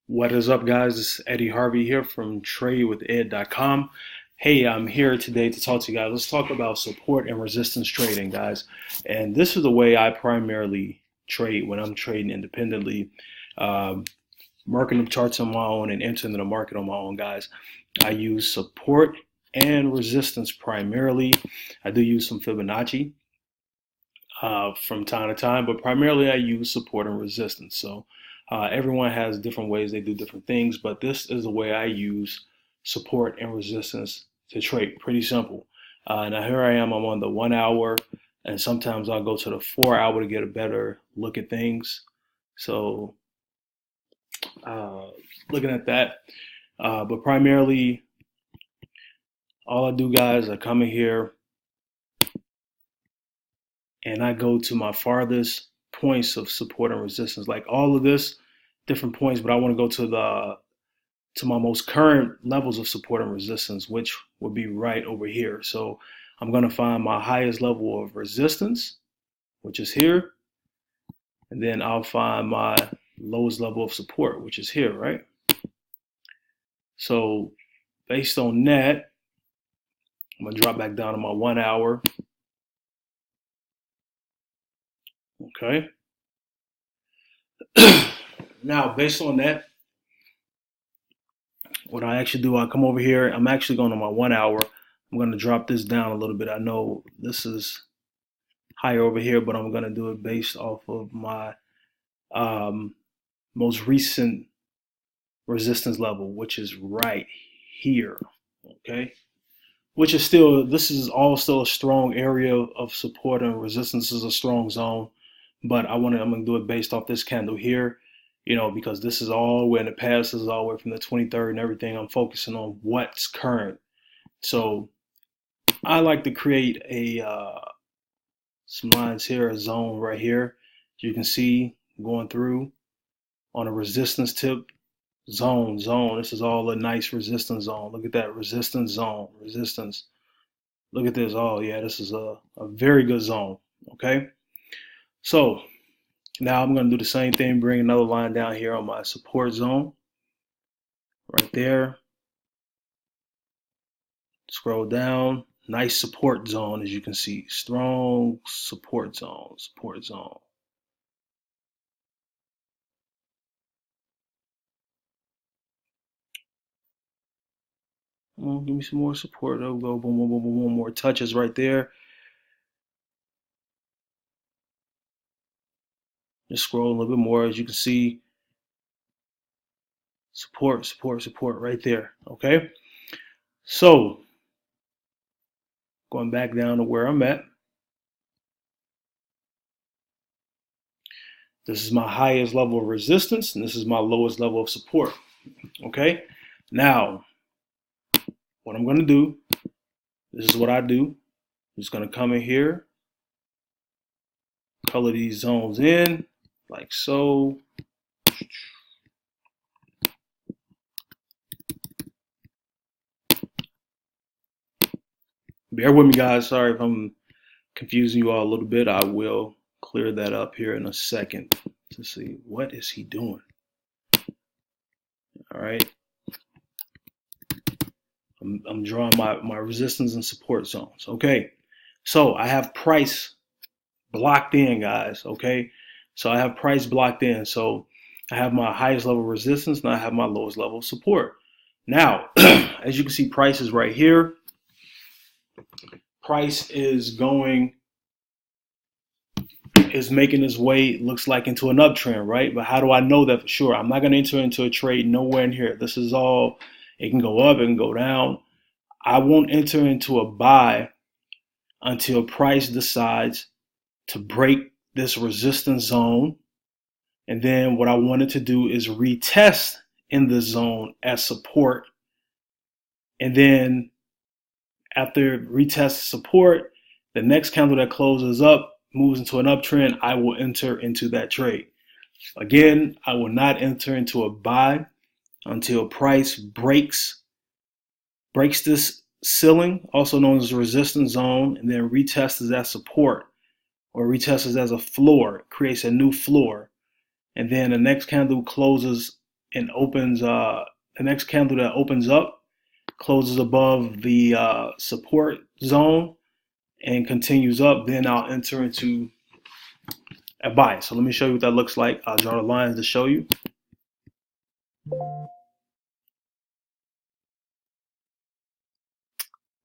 What is up, guys? This is Eddie Harvey here from TradeWithEd.com. Hey, I'm here today to talk to you guys. Let's talk about support and resistance trading, guys. And this is the way I primarily trade when I'm trading independently, um, marking the charts on my own and entering the market on my own, guys. I use support and resistance primarily. I do use some Fibonacci from time to time, but primarily I use support and resistance. So everyone has different ways they do different things, but this is the way I use support and resistance to trade. Pretty simple. Now here I am, I'm on the 1 hour, and sometimes I'll go to the 4 hour to get a better look at things. So uh, looking at that, but primarily all I do, guys, I come in here and I go to my farthest points of support and resistance, like all of this different points, but I want to go to my most current levels of support and resistance, which would be right over here. So I'm going to find my highest level of resistance, which is here, and then I'll find my lowest level of support, which is here, right? So based on that, I'm going to drop back down to my 1 hour. Okay. Now, based on that, what I actually do, I come over here. I'm actually going to my 1 hour. I'm going to drop this down a little bit. I know this is higher over here, but I'm going to do it based off of my um, most recent resistance level, which is right here. Okay. Which is still, this is all still a strong area of support, and resistance is a strong zone. But I'm going to do it based off this candle here, because this is all the way in the past. This is all the way from the 23rd and everything. I'm focusing on what's current. So I like to create some lines here, a zone right here. You can see going through on a resistance tip, zone. This is all a nice resistance zone. Look at that resistance zone, resistance. Look at this. Oh yeah, this is a very good zone. Okay. So now I'm going to do the same thing, bring another line down here on my support zone right there. Scroll down, nice support zone, as you can see, strong support zone, give me some more support. There we go. Boom, boom, boom, boom, boom. More touches right there. Just scroll a little bit more, as you can see. Support right there. Okay. So going back down to where I'm at. This is my highest level of resistance, and this is my lowest level of support. Okay. Now, what I'm going to do, this is what I do. I'm just going to come in here, color these zones in, like so. Bear with me, guys. Sorry if I'm confusing you all a little bit. I will clear that up here in a second to see what is he doing. All right. I'm drawing my resistance and support zones. Okay. So I have price blocked in, guys. Okay. So I have price blocked in. So I have my highest level of resistance and I have my lowest level of support. Now, as you can see, price is right here. Price is making its way, looks like, into an uptrend, right? But how do I know that for sure? I'm not going to enter into a trade nowhere in here. This is all, it can go up, it can go down. I won't enter into a buy until price decides to break this resistance zone. And then what I wanted to do is retest in the zone as support. And then after retest support, the next candle that closes up moves into an uptrend, I will enter into that trade. Again, I will not enter into a buy until price breaks this ceiling, also known as the resistance zone, and then retests as support, or retests as a floor, creates a new floor. And then the next candle closes and opens, the next candle that opens up closes above the support zone and continues up, then I'll enter into a buy. So let me show you what that looks like. I'll draw the lines to show you.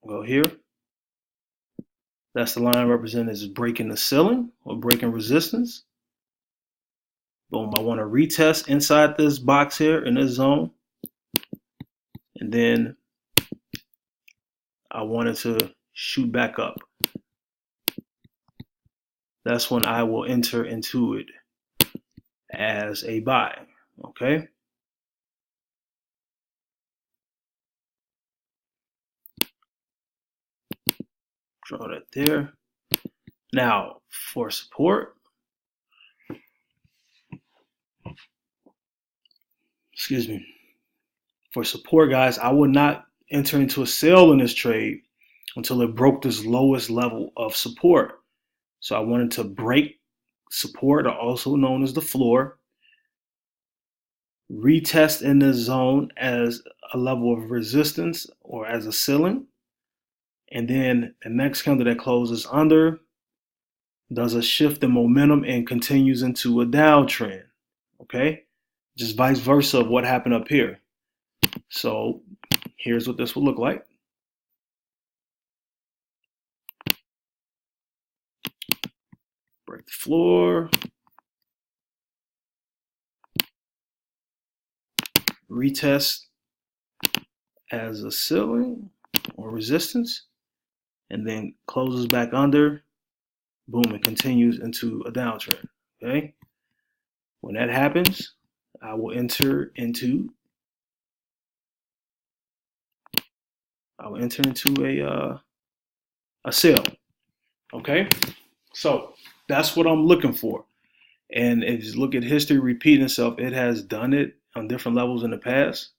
Go here. That's the line represented as breaking the ceiling or breaking resistance. Boom, I want to retest inside this box here in this zone. And then I wanted to shoot back up. That's when I will enter into it as a buy, okay? Draw that there. Now, for support, for support, guys, I would not enter into a sell in this trade until it broke this lowest level of support. So I wanted to break support, also known as the floor, retest in this zone as a level of resistance or as a ceiling, and then the next candle that closes under does a shift in momentum and continues into a downtrend, okay? Just vice versa of what happened up here. So here's what this will look like. Break the floor, retest as a ceiling or resistance, and then closes back under. Boom, it continues into a downtrend, okay? When that happens, I will enter into a sell, okay? So that's what I'm looking for. And if you look at history repeating itself, it has done it on different levels in the past.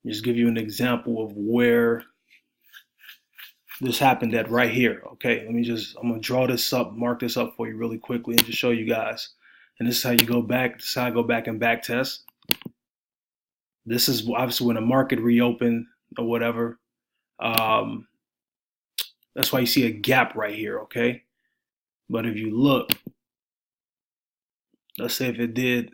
Just give you an example of where this happened at right here. Okay, I'm gonna draw this up, mark this up for you really quickly and just show you guys. And this is how you go back, this is how I go back and back test. This is obviously when the market reopened or whatever. That's why you see a gap right here, okay? But if you look, let's say if it did,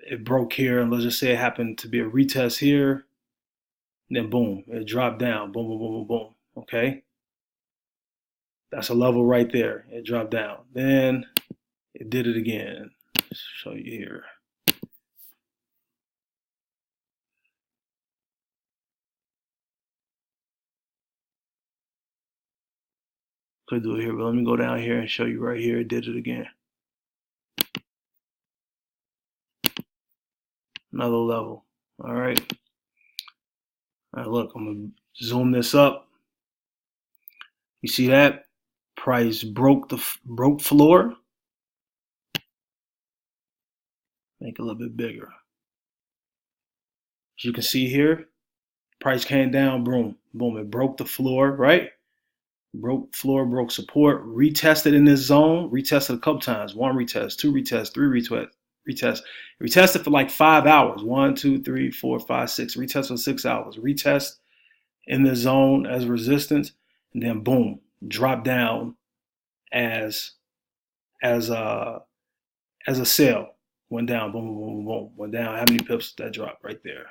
it broke here, and let's just say it happened to be a retest here, then boom, it dropped down, boom, boom, boom, boom, boom, okay? That's a level right there, it dropped down. Then it did it again. Let's show you here. Could do it here, but let me go down here and show you right here, it did it again. Another level, all right? All right, look, I'm gonna zoom this up. You see that? Price broke floor. Make it a little bit bigger. As you can see here, price came down, boom, boom, it broke the floor, right? Broke floor, broke support, retested in this zone, retested a couple times. One retest, two retests, three retests. Retested for like 5 hours. 1, 2, 3, 4, 5, 6. Retest for 6 hours. Retest in this zone as resistance, and then boom, drop down as a sell. Went down, boom, boom, boom, boom. Went down. How many pips did that drop right there?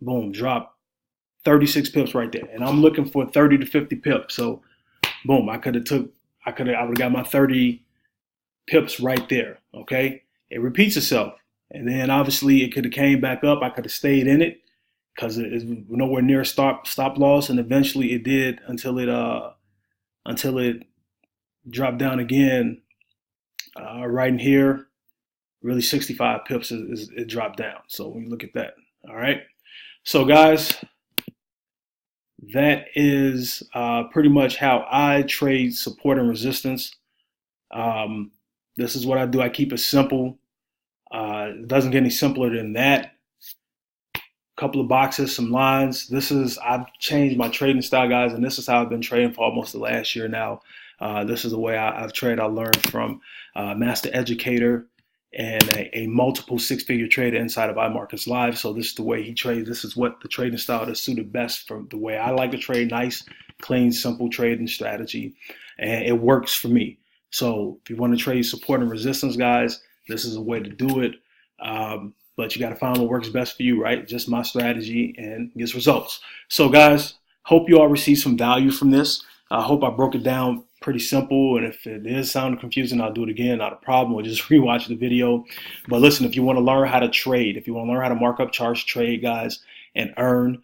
Boom, drop 36 pips right there. And I'm looking for 30 to 50 pips. So boom, I would have got my 30 pips right there. Okay. It repeats itself. And then obviously it could have came back up. I could have stayed in it because it's nowhere near stop loss. And eventually it did until it dropped down again. Right in here, really 65 pips it dropped down. So when you look at that, all right. So guys, that is pretty much how I trade support and resistance. This is what I do. I keep it simple. It doesn't get any simpler than that. couple of boxes, some lines. I've changed my trading style, guys, and this is how I've been trading for almost the last year now. This is the way I've traded. I learned from master educator and a multiple six-figure trader inside of IMarketslIve. So this is the way he trades. This is what the trading style that's suited best for the way I like to trade. Nice, clean, simple trading strategy, and it works for me. So if you want to trade support and resistance, guys, this is a way to do it. But you got to find what works best for you, right? Just my strategy and gets results. So guys, hope you all receive some value from this. I hope I broke it down pretty simple. And if it is sounding confusing, I'll do it again. Not a problem. Or just rewatch the video. But listen, if you want to learn how to trade, if you want to learn how to mark up charts, trade, guys, and earn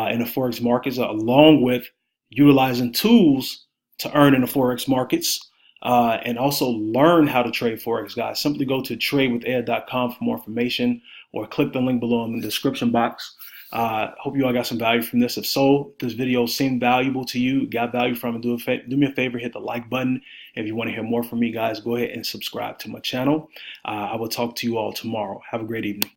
in the Forex markets, along with utilizing tools to earn in the Forex markets, and also learn how to trade Forex, guys, simply go to tradewithed.com for more information, or click the link below in the description box. Hope you all got some value from this. If so, if this video seemed valuable to you, got value from it, do me a favor, hit the like button. If you want to hear more from me, guys, go ahead and subscribe to my channel. I will talk to you all tomorrow. Have a great evening.